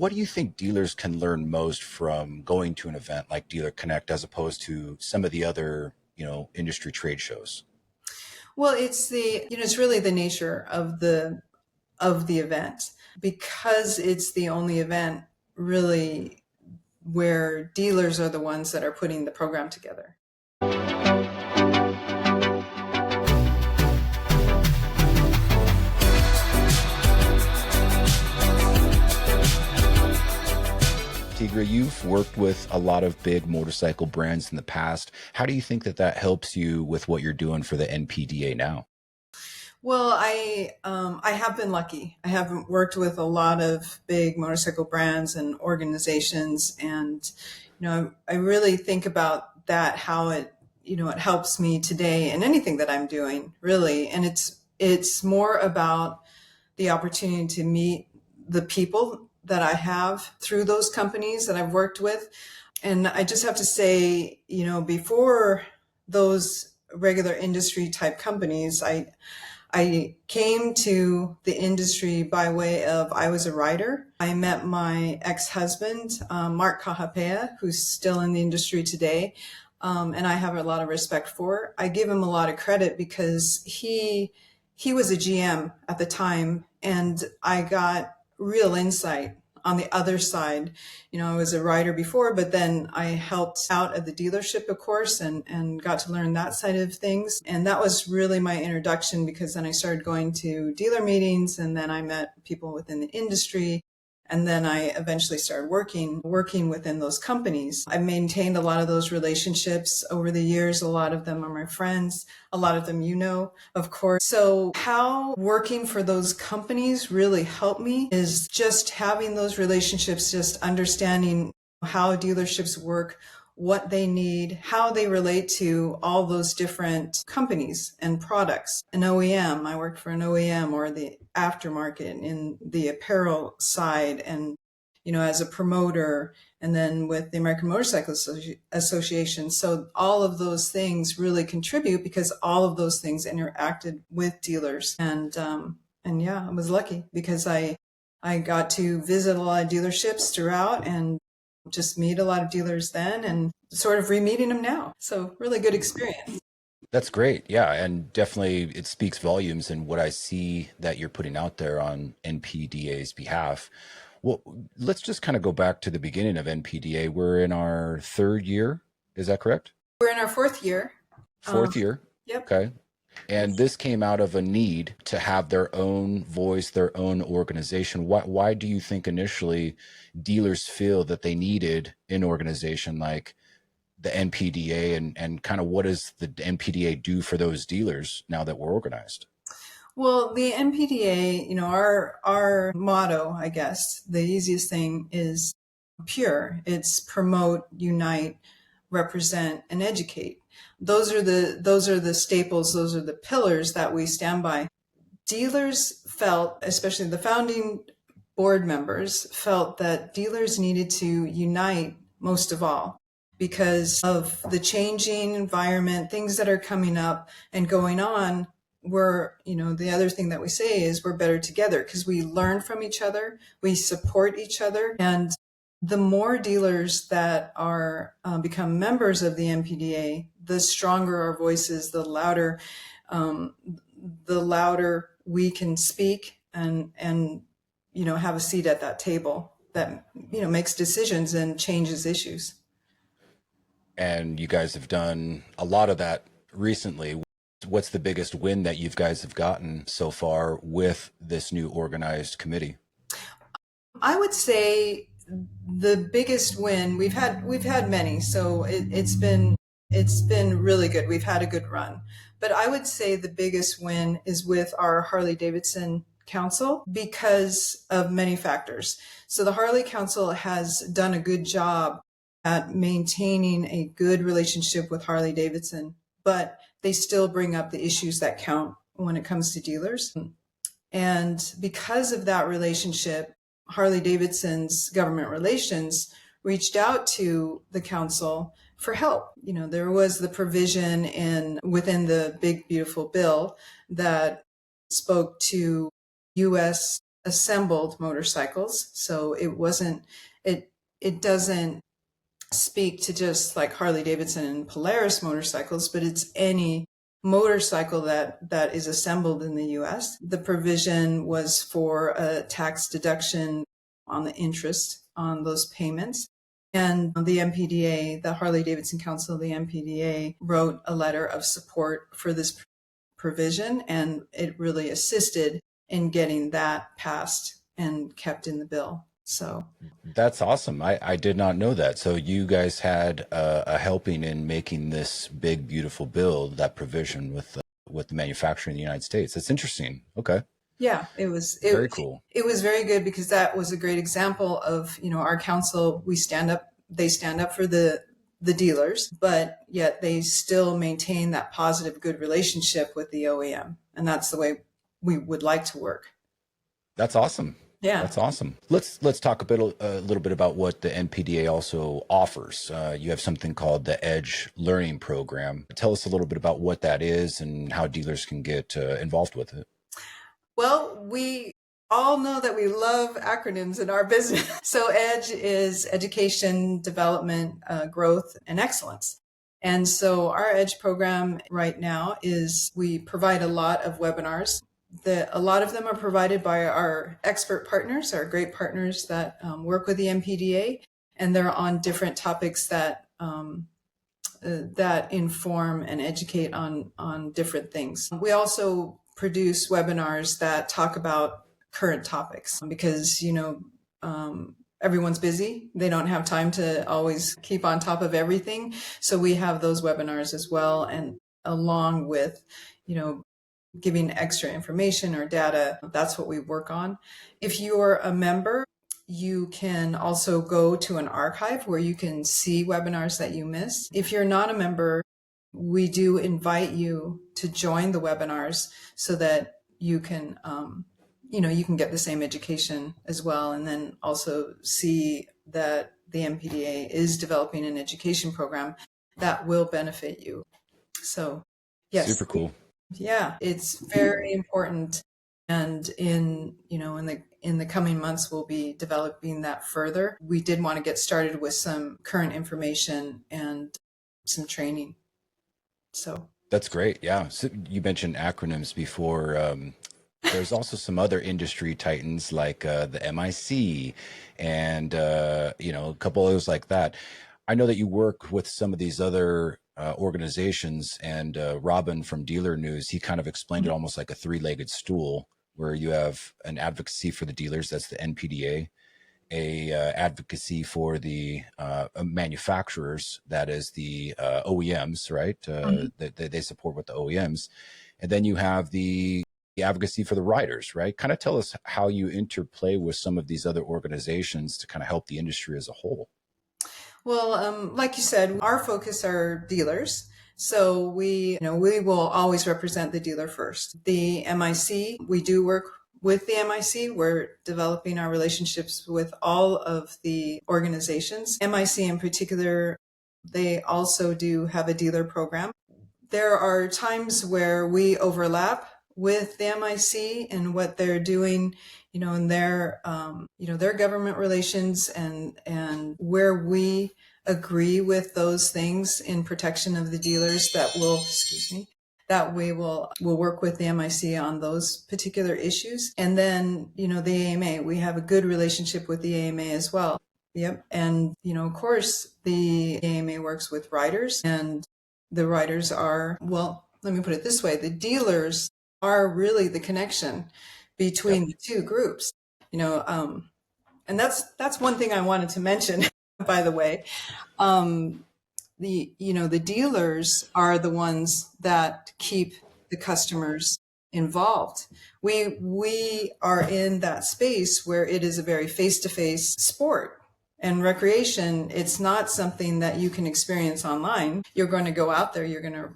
what do you think dealers can learn most from going to an event like Dealer Connect as opposed to some of the other, industry trade shows? Well, it's really the nature of the event, because it's the only event really where dealers are the ones that are putting the program together. Tigra, you've worked with a lot of big motorcycle brands in the past. How do you think that that helps you with what you're doing for the NPDA now? Well, I have been lucky. I haven't worked with a lot of big motorcycle brands and organizations, and I really think about that, how it helps me today in anything that I'm doing, really. And it's more about the opportunity to meet the people that I have through those companies that I've worked with. And I just have to say, before those regular industry type companies, I came to the industry by way of, I was a writer. I met my ex-husband, Mark Kahapea, who's still in the industry today, and I have a lot of respect for. I give him a lot of credit because he was a GM at the time, and I got real insight on the other side. I was a writer before, but then I helped out at the dealership, of course, and got to learn that side of things. And that was really my introduction, because then I started going to dealer meetings, and then I met people within the industry. And then I eventually started working within those companies. I maintained a lot of those relationships over the years. A lot of them are my friends. A lot of them, of course. So how working for those companies really helped me is just having those relationships, just understanding how dealerships work, what they need, how they relate to all those different companies and products. An OEM, I worked for an OEM, or the aftermarket in the apparel side, and, as a promoter, and then with the American Motorcycle Association. So all of those things really contribute, because all of those things interacted with dealers. And yeah, I was lucky because I got to visit a lot of dealerships throughout, and just meet a lot of dealers then, and sort of re-meeting them now. So really good experience. That's great. Yeah. And definitely it speaks volumes in what I see that you're putting out there on NPDA's behalf. Well, let's just kind of go back to the beginning of NPDA. We're in our third year. Is that correct? We're in our fourth year. Fourth year. Yep. Okay. And this came out of a need to have their own voice, their own organization. Why do you think initially dealers feel that they needed an organization like the NPDA, and kind of what does the NPDA do for those dealers now that we're organized? Well, the NPDA, our motto, I guess, the easiest thing is pure. It's promote, unite, represent, and educate. Those are the staples, those are the pillars that we stand by. Dealers felt, especially the founding board members, felt that dealers needed to unite most of all, because of the changing environment, things that are coming up and going on. The other thing that we say is we're better together, because we learn from each other, we support each other. And the more dealers that are become members of the NPDA, the stronger our voices, the louder we can speak, and have a seat at that table that makes decisions and changes issues. And you guys have done a lot of that recently. What's the biggest win that you guys have gotten so far with this new organized committee? I would say the biggest win, we've had many, so it's been really good. We've had a good run, but I would say the biggest win is with our Harley-Davidson Council, because of many factors. So the Harley Council has done a good job at maintaining a good relationship with Harley-Davidson, but they still bring up the issues that count when it comes to dealers. And because of that relationship, Harley-Davidson's government relations reached out to the council for help. There was the provision within the big, beautiful bill that spoke to U.S. assembled motorcycles. So it doesn't speak to just like Harley Davidson and Polaris motorcycles, but it's any motorcycle that is assembled in the US. The provision was for a tax deduction on the interest on those payments. And the NPDA, the Harley Davidson Council, the NPDA, wrote a letter of support for this provision, and it really assisted in getting that passed and kept in the bill. So That's awesome. I did not know that. So you guys had a helping in making this big, beautiful bill, that provision with the manufacturing in the United States. That's interesting. Okay. yeah, Very cool. it was very good because that was a great example of, our council, they stand up for the dealers, but yet they still maintain that positive, good relationship with the OEM. And that's the way we would like to work. That's awesome. Yeah. That's awesome. Let's talk a little bit about what the NPDA also offers. You have something called the Edge Learning Program. Tell us a little bit about what that is and how dealers can get involved with it. Well, we all know that we love acronyms in our business. So EDGE is education, development, growth, and excellence. And so our EDGE program right now is we provide a lot of webinars. A lot of them are provided by our expert partners, our great partners that work with the NPDA, and they're on different topics that that inform and educate on different things. We also produce webinars that talk about current topics because everyone's busy. They don't have time to always keep on top of everything. So we have those webinars as well, and along with giving extra information or data, that's what we work on. If you're a member, you can also go to an archive where you can see webinars that you missed. If you're not a member, we do invite you to join the webinars so that you can you can get the same education as well, and then also see that the NPDA is developing an education program that will benefit you. So yes. Super cool. Yeah, it's very important. And in the coming months, we'll be developing that further. We did want to get started with some current information and some training. So that's great. Yeah. So you mentioned acronyms before. There's also some other industry titans like the MIC and a couple of those like that. I know that you work with some of these other organizations, and Robin from Dealer News, he kind of explained it almost like a three-legged stool, where you have an advocacy for the dealers, that's the NPDA, a advocacy for the manufacturers, that is the OEMs, right? They support with the OEMs, and then you have the advocacy for the riders, right? Kind of tell us how you interplay with some of these other organizations to kind of help the industry as a whole. Well, like you said, our focus are dealers. So we will always represent the dealer first. The MIC, we do work with the MIC. We're developing our relationships with all of the organizations. MIC in particular, they also do have a dealer program. There are times where we overlap with the MIC and what they're doing, in their, their government relations and where we agree with those things in protection of the dealers that we will work with the MIC on those particular issues. And then, the AMA, we have a good relationship with the AMA as well. Yep. And, of course, the AMA works with riders, and the riders are, well, let me put it this way, the dealers are really the connection between the two groups, and that's one thing I wanted to mention, by the way. The dealers are the ones that keep the customers involved. We are in that space where it is a very face-to-face sport and recreation. It's not something that you can experience online. You're going to go out there, you're going to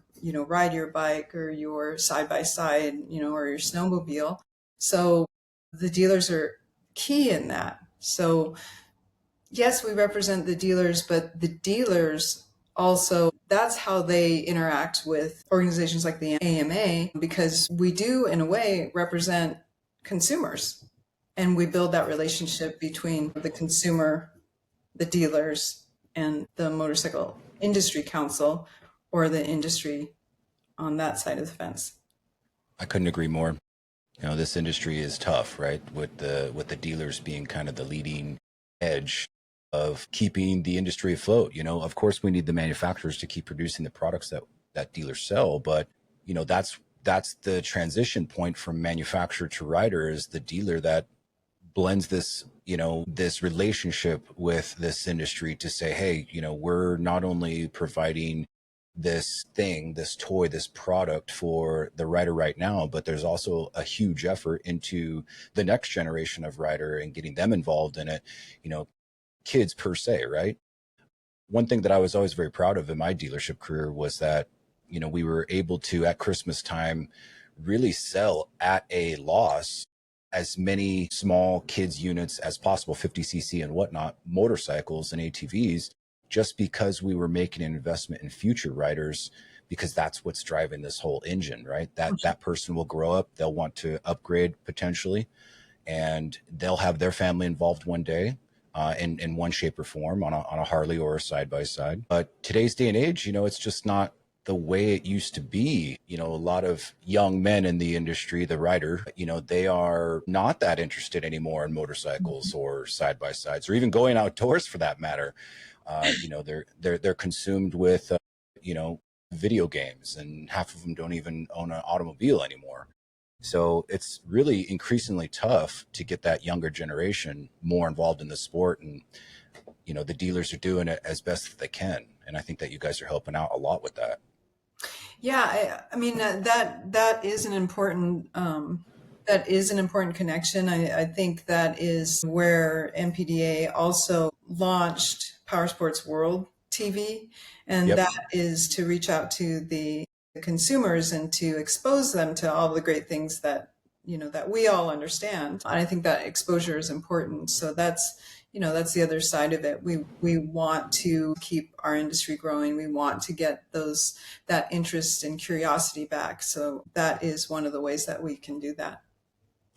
ride your bike or your side-by-side, or your snowmobile. So the dealers are key in that. So yes, we represent the dealers, but the dealers also, that's how they interact with organizations like the AMA, because we do, in a way, represent consumers. And we build that relationship between the consumer, the dealers, and the motorcycle industry council, or the industry on that side of the fence. I couldn't agree more. You know, this industry is tough, right? With the dealers being kind of the leading edge of keeping the industry afloat. You know, of course we need the manufacturers to keep producing the products that dealers sell, but you know, that's the transition point from manufacturer to rider, is the dealer that blends this, you know, this relationship with this industry to say, hey, you know, we're not only providing this thing, this toy, this product for the rider right now, but there's also a huge effort into the next generation of rider and getting them involved in it, you know, kids per se, right? One thing that I was always very proud of in my dealership career was that, you know, we were able to, at Christmas time, really sell at a loss as many small kids units as possible, 50cc and whatnot, motorcycles and ATVs, just because we were making an investment in future riders, because that's what's driving this whole engine, right? That person will grow up, they'll want to upgrade potentially, and they'll have their family involved one day, in one shape or form, on a Harley or a side by side. But today's day and age, you know, it's just not the way it used to be. You know, a lot of young men in the industry, the rider, you know, they are not that interested anymore in motorcycles or side by sides, or even going outdoors for that matter. You know, they're consumed with, you know, video games, and half of them don't even own an automobile anymore. So it's really increasingly tough to get that younger generation more involved in the sport. And, you know, the dealers are doing it as best that they can. And I think that you guys are helping out a lot with that. Yeah, I mean that is an important that is an important connection. I think that is where NPDA also launched Power Sports World TV, and Yep. that is to reach out to the consumers and to expose them to all the great things that that we all understand. And I think that exposure is important. So that's that's the other side of it. We want to keep our industry growing. We want to get that interest and curiosity back. So that is one of the ways that we can do that.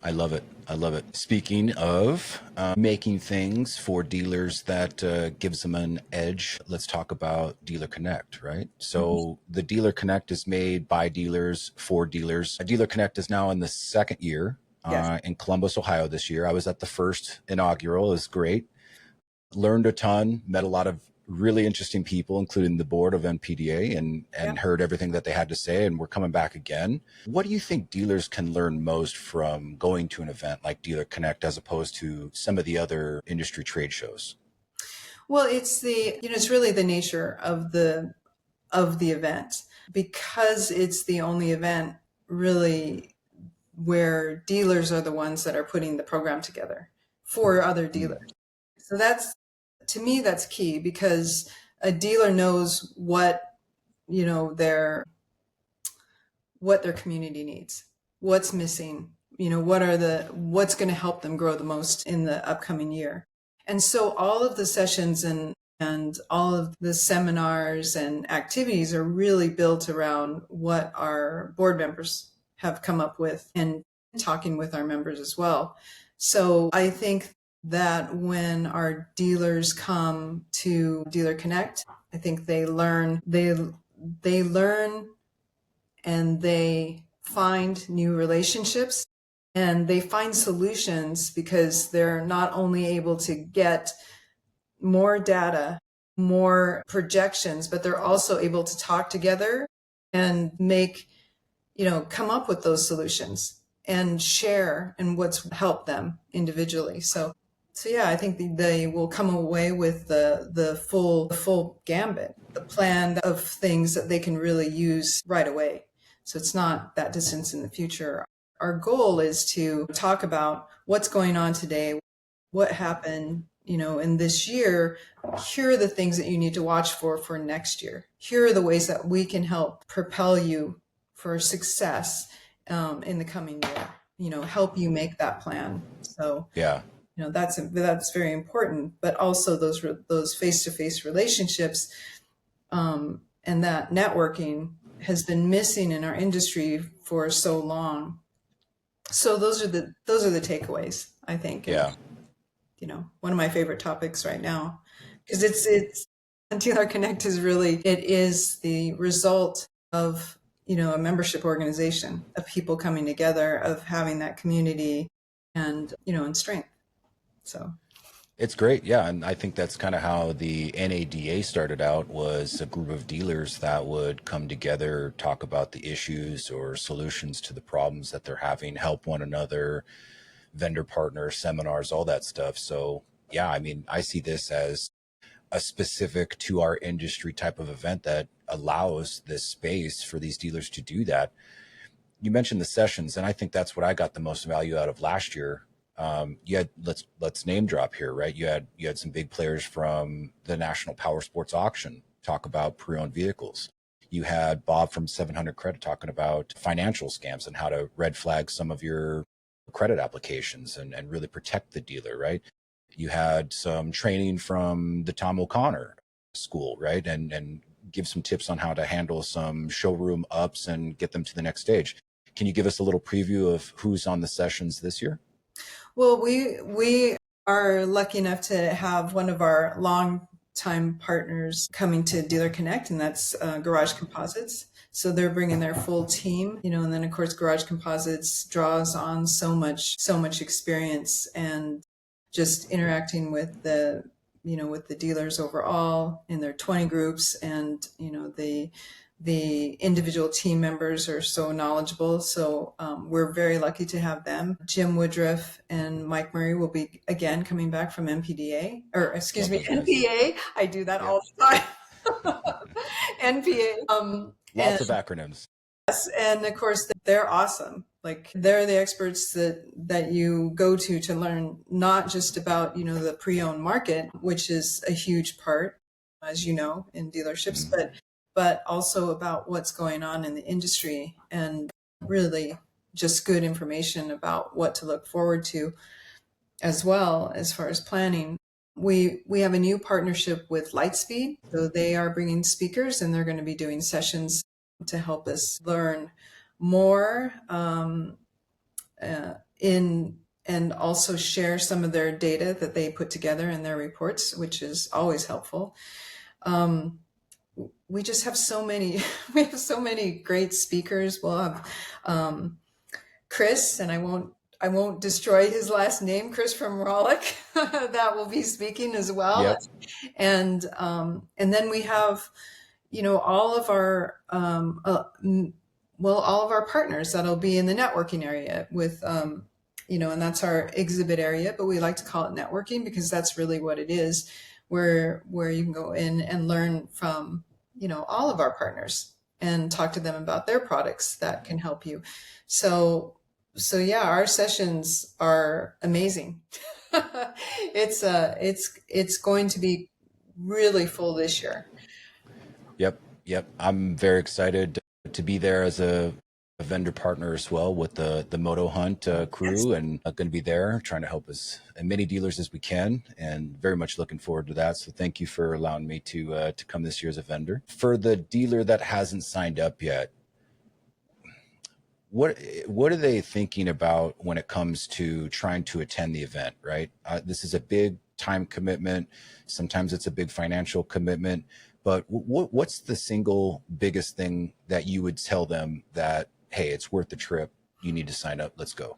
I love it. I love it. Speaking of making things for dealers that gives them an edge, let's talk about Dealer Connect, right? So the Dealer Connect is made by dealers for dealers. Dealer Connect is now in the second year, Yes. in Columbus, Ohio this year. I was at the first inaugural. It was great. Learned a ton, met a lot of really interesting people, including the board of NPDA, Yeah. and heard everything that they had to say, and we're coming back again. What do you think dealers can learn most from going to an event like Dealer Connect as opposed to some of the other industry trade shows? Well, it's it's really the nature of the event, because it's the only event really where dealers are the ones that are putting the program together for other Mm. dealers. So that's, to me, that's key, because a dealer knows you know, their what their community needs, what's missing, what's going to help them grow the most in the upcoming year. And so all of the sessions and all of the seminars and activities are really built around what our board members have come up with, and talking with our members as well. So I think that when our dealers come to Dealer Connect, I think they learn and they find new relationships, and they find solutions, because they're not only able to get more data, more projections, but they're also able to talk together and come up with those solutions and share in what's helped them individually. So yeah, I think they will come away with the full gambit, the plan of things that they can really use right away. So it's not that distance in the future. Our goal is to talk about what's going on today, what happened, in this year. Here are the things that you need to watch for next year. Here are the ways that we can help propel you for success in the coming year. Help you make that plan. So Yeah. that's very important. But also those face-to-face relationships, and that networking has been missing in our industry for so long. So those are the takeaways, I think, and Yeah. one of my favorite topics right now, because it's Dealer Connect is really, it is the result of a membership organization of people coming together, of having that community, and strength. So It's great. Yeah. And I think that's kind of how the NADA started out, was a group of dealers that would come together, talk about the issues or solutions to the problems that they're having, help one another, vendor partners, seminars, all that stuff. So yeah, I mean, I see this as a specific to our industry type of event that allows this space for these dealers to do that. You mentioned the sessions, and I think that's what I got the most value out of last year. You had, let's name drop here, right? You had some big players from the National Power Sports Auction talk about pre-owned vehicles. You had Bob from 700 Credit talking about financial scams and how to red flag some of your credit applications and really protect the dealer, right? You had some training from the Tom O'Connor school, right? And give some tips on how to handle some showroom ups and get them to the next stage. Can you give us a little preview of who's on the sessions this year? well, we are lucky enough to have one of our long-time partners coming to Dealer Connect, and that's Garage Composites. So they're bringing their full team, and then of course Garage Composites draws on so much experience and just interacting with the dealers overall in their 20 groups, and the individual team members are so knowledgeable. So we're very lucky to have them. Jim Woodruff and Mike Murray will be again coming back from NPDA, or excuse Love me, those guys. NPA. I do that Yep. all the time. NPA. Lots of acronyms. And of course they're awesome. Like, they're the experts that you go to learn not just about the pre-owned market, which is a huge part, as you know, in dealerships, Mm-hmm. but also about what's going on in the industry, and really just good information about what to look forward to, as well as far as planning. We have a new partnership with Lightspeed, so they are bringing speakers, and they're going to be doing sessions to help us learn more, in and also share some of their data that they put together in their reports, which is always helpful. We just have so many we have so many great speakers. We'll have Chris, and I won't destroy his last name, Chris from Rollick, that will be speaking as well. Yep. And then we have all of our all of our partners that'll be in the networking area with and that's our exhibit area, but we like to call it networking because that's really what it is, where you can go in and learn from all of our partners and talk to them about their products that can help you. So yeah, our sessions are amazing. It's going to be really full this year. Yep. Yep. I'm very excited to be there as a vendor partner as well with the Moto Hunt Yes. crew, and going to be there trying to help as many dealers as we can, and very much looking forward to that. So thank you for allowing me to come this year as a vendor. For the dealer that hasn't signed up yet, what are they thinking about when it comes to trying to attend the event, right? This is a big time commitment. Sometimes it's a big financial commitment, but what's the single biggest thing that you would tell them that, hey, it's worth the trip, you need to sign up, let's go?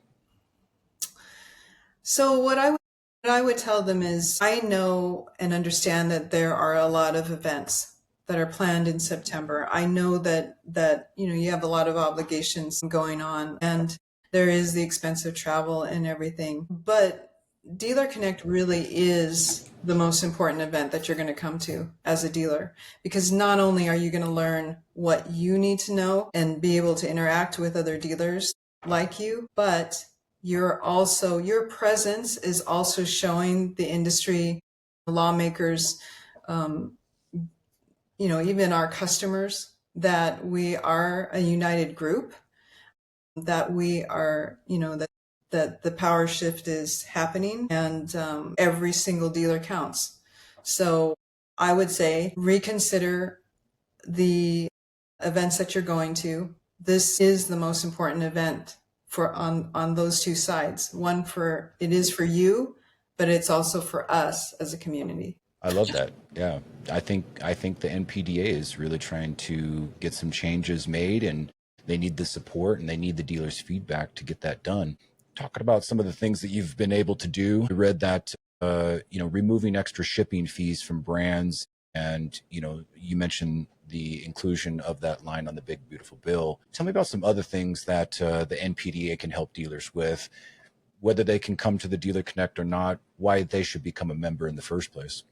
So what I would tell them is, I know and understand that there are a lot of events that are planned in September. I know that you have a lot of obligations going on, and there is the expense of travel and everything. But Dealer Connect really is the most important event that you're going to come to as a dealer, because not only are you going to learn what you need to know and be able to interact with other dealers like you, but your presence is also showing the industry, lawmakers, um, even our customers, that we are a united group, that we are, that the power shift is happening, and every single dealer counts. So I would say reconsider the events that you're going to. This is the most important event for on those two sides. One for it is for you, but it's also for us as a community. I love that. Yeah. I think the NPDA is really trying to get some changes made, and they need the support and they need the dealers' feedback to get that done. Talking about some of the things that you've been able to do, I read that removing extra shipping fees from brands, and you mentioned the inclusion of that line on the big beautiful bill. Tell me about some other things that the NPDA can help dealers with, whether they can come to the Dealer Connect or not, why they should become a member in the first place.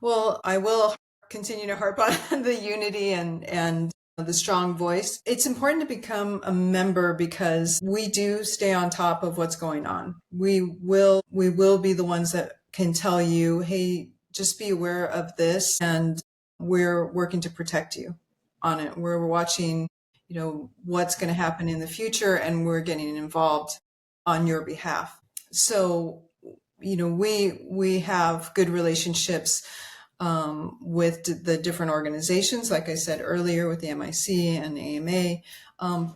Well, I will continue to harp on the unity and the strong voice. It's important to become a member because we do stay on top of what's going on. We will be the ones that can tell you, hey, just be aware of this, and we're working to protect you on it. We're watching, what's going to happen in the future, and we're getting involved on your behalf. So, we have good relationships with the different organizations, like I said earlier, with the MIC and AMA.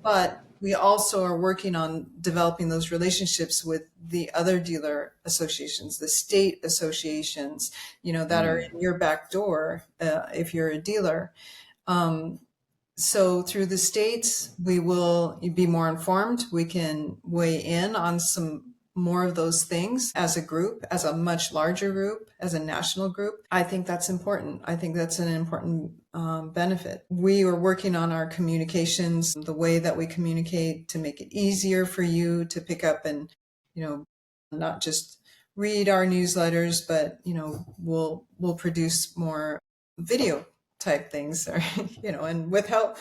But we also are working on developing those relationships with the other dealer associations, the state associations, that are in your back door if you're a dealer. So through the states, we will be more informed. We can weigh in on some more of those things as a group, as a much larger group, as a national group. I think that's important. I think that's an important benefit. We are working on our communications, the way that we communicate, to make it easier for you to pick up and, not just read our newsletters, but, we'll produce more video type things, or and with help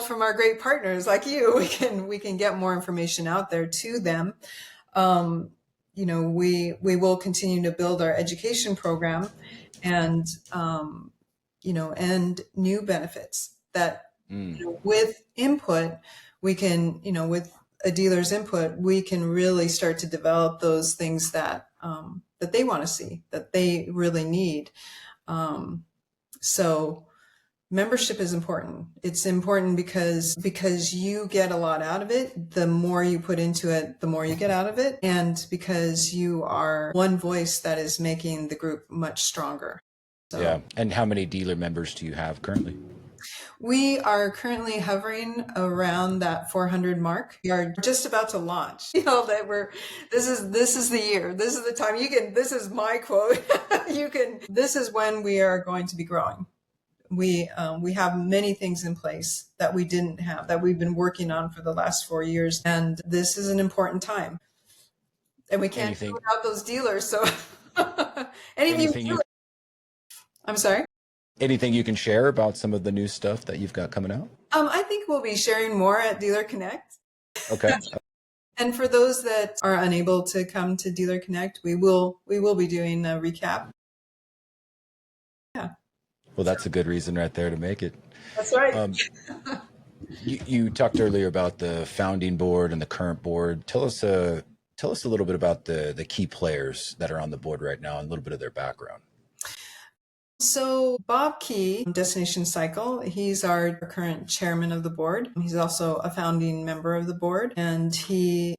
from our great partners like you, we can get more information out there to them. We will continue to build our education program, and and new benefits that with input we can, with a dealer's input, we can really start to develop those things that that they want to see, that they really need. So membership is important. It's important because you get a lot out of it. The more you put into it, the more you get out of it. And because you are one voice that is making the group much stronger. So, yeah. And how many dealer members do you have currently? we are currently hovering around that 400 mark. We are just about to launch. This is the year. This is the time this is my quote. This is when we are going to be growing. We have many things in place that we didn't have, that we've been working on for the last 4 years. And this is an important time. And we can't do without those dealers. So I'm sorry. Anything you can share about some of the new stuff that you've got coming out? I think we'll be sharing more at Dealer Connect. Okay. And for those that are unable to come to Dealer Connect, we will be doing a recap. Yeah. Well, that's a good reason right there to make it. That's right. You talked earlier about the founding board and the current board. Tell us a little bit about the key players that are on the board right now and a little bit of their background. So Bob Key, Destination Cycle, he's our current chairman of the board. He's also a founding member of the board, and he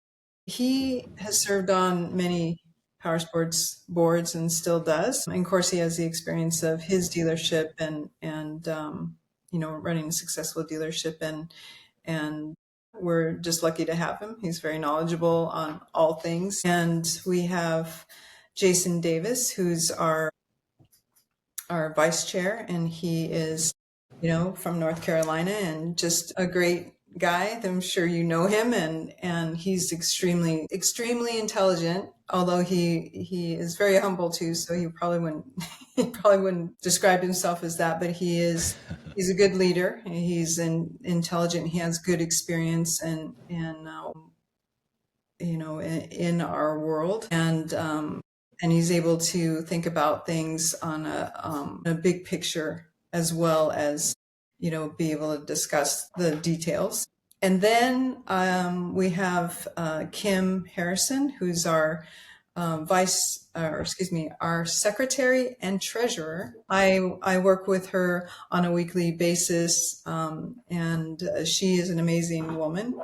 has served on many powersports boards and still does. And of course, he has the experience of his dealership and running a successful dealership, and we're just lucky to have him. He's very knowledgeable on all things. And we have Jason Davis, who's our vice chair, and he is, from North Carolina, and just a great guy. I'm sure you know him, and he's extremely intelligent, although he is very humble too, so he probably wouldn't describe himself as that, but he's a good leader. He's intelligent. He has good experience in our world, and he's able to think about things on a big picture, as well as, be able to discuss the details. And then we have Kim Harrison, who's our our secretary and treasurer. I work with her on a weekly basis, and she is an amazing woman.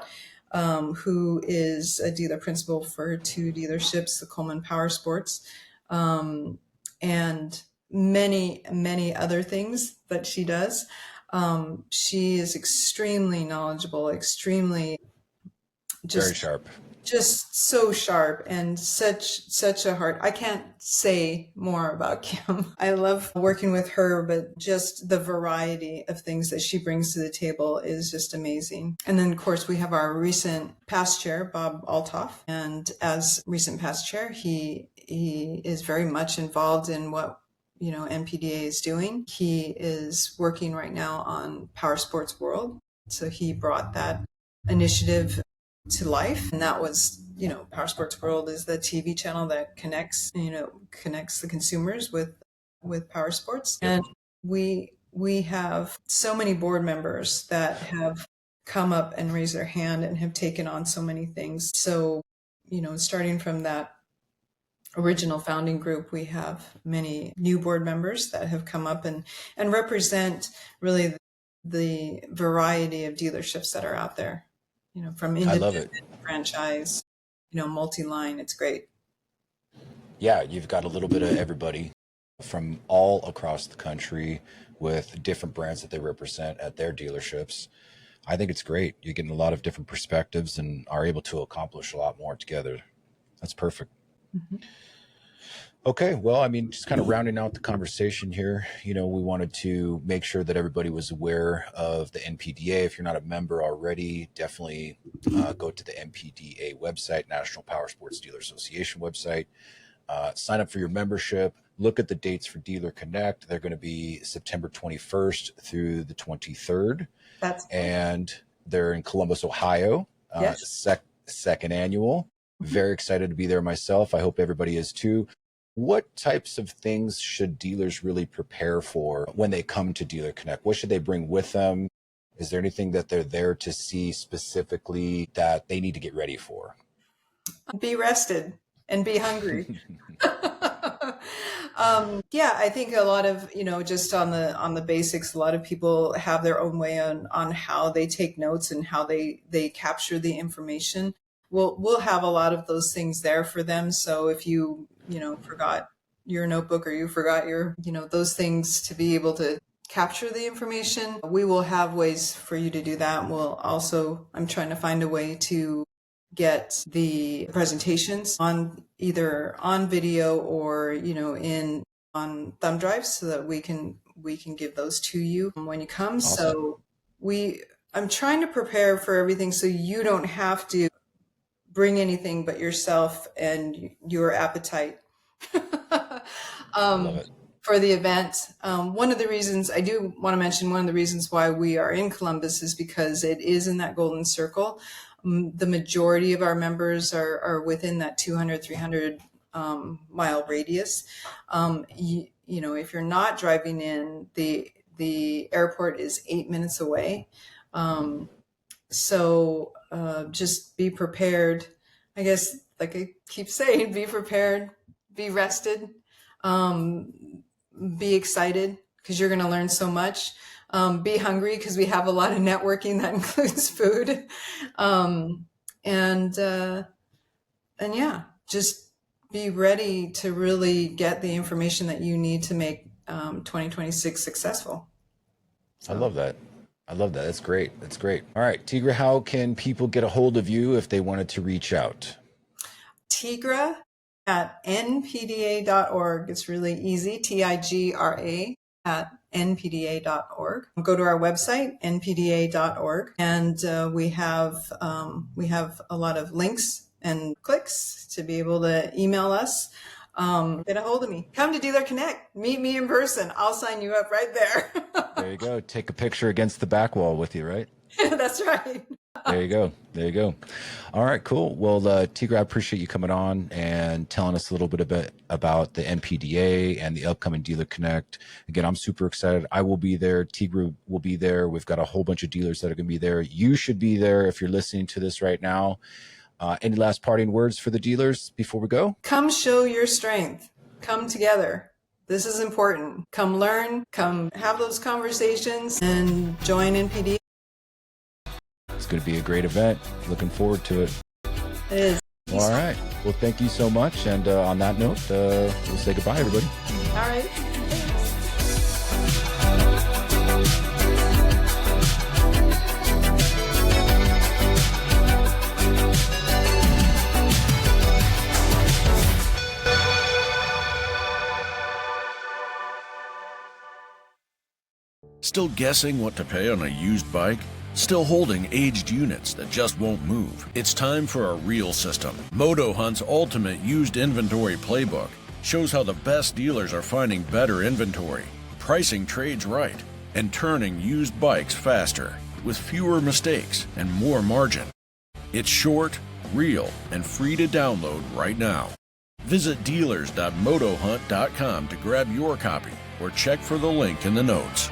who is a dealer principal for two dealerships, the Coleman Power Sports, and many other things that she does. She is extremely knowledgeable, extremely Very just sharp. just so sharp, and such a heart. I can't say more about Kim. I love working with her, but just the variety of things that she brings to the table is just amazing. And then of course we have our recent past chair, Bob Altoff, and as recent past chair, he is very much involved in what NPDA is doing. He is working right now on Power Sports World, so he brought that initiative to life. And that was, Power Sports World is the TV channel that connects the consumers with power sports. Yep. And we have so many board members that have come up and raised their hand and have taken on so many things. So, starting from that original founding group, we have many new board members that have come up and represent really the variety of dealerships that are out there, from I love it. independent, franchise, multi-line. It's great. Yeah, you've got a little bit of everybody from all across the country with different brands that they represent at their dealerships. I think it's great. You're getting a lot of different perspectives and are able to accomplish a lot more together. That's perfect. Mm-hmm. Okay, well, I mean, just kind of rounding out the conversation here, we wanted to make sure that everybody was aware of the NPDA. If you're not a member already, definitely go to the NPDA website, National Power Sports Dealer Association website. Sign up for your membership. Look at the dates for Dealer Connect. They're going to be September 21st through the 23rd. That's cool. And they're in Columbus, Ohio, yes. Second annual. Very excited to be there myself. I hope everybody is too. What types of things should dealers really prepare for when they come to Dealer Connect? What should they bring with them? Is there anything that they're there to see specifically that they need to get ready for? Be rested and be hungry. Yeah, I think a lot of, just on the basics, a lot of people have their own way on how they take notes and how they capture the information. We'll have a lot of those things there for them. So if you forgot your notebook, or you forgot your, those things to be able to capture the information, we will have ways for you to do that. I'm trying to find a way to get the presentations on either on video or, on thumb drives, so that we can give those to you when you come. Awesome. So I'm trying to prepare for everything so you don't have to bring anything but yourself and your appetite Love it. for the event. One of the reasons I do want to mention, one of the reasons why we are in Columbus is because it is in that golden circle. The majority of our members are within that 200, 300 mile radius. If you're not driving in, the airport is 8 minutes away. So just be prepared. I guess, like I keep saying, be prepared, be rested, be excited, because you're going to learn so much. Be hungry, because we have a lot of networking that includes food. And yeah, just be ready to really get the information that you need to make 2026 successful. So. I love that. That's great. That's great. All right, Tigra, how can people get a hold of you if they wanted to reach out? Tigra at npda.org. It's really easy. Tigra at npda.org. Go to our website, npda.org, and we have a lot of links and clicks to be able to email us. Get a hold of me. Come to Dealer Connect. Meet me in person. I'll sign you up right there. There you go. Take a picture against the back wall with you, right? That's right. There you go. There you go. All right, cool. Well, Tigra, I appreciate you coming on and telling us a little bit about the NPDA and the upcoming Dealer Connect. Again, I'm super excited. I will be there. Tigra will be there. We've got a whole bunch of dealers that are going to be there. You should be there if you're listening to this right now. Any last parting words for the dealers before we go? Come show your strength. Come together. This is important. Come learn, come have those conversations, and join NPDA. It's good. going to be a great event. Looking forward to it. It is. All right. Well, thank you so much. And on that note, we'll say goodbye, everybody. All right. Still guessing what to pay on a used bike? Still holding aged units that just won't move? It's time for a real system. Moto Hunt's ultimate used inventory playbook shows how the best dealers are finding better inventory, pricing trades right, and turning used bikes faster with fewer mistakes and more margin. It's short, real, and free to download right now. Visit dealers.motohunt.com to grab your copy or check for the link in the notes.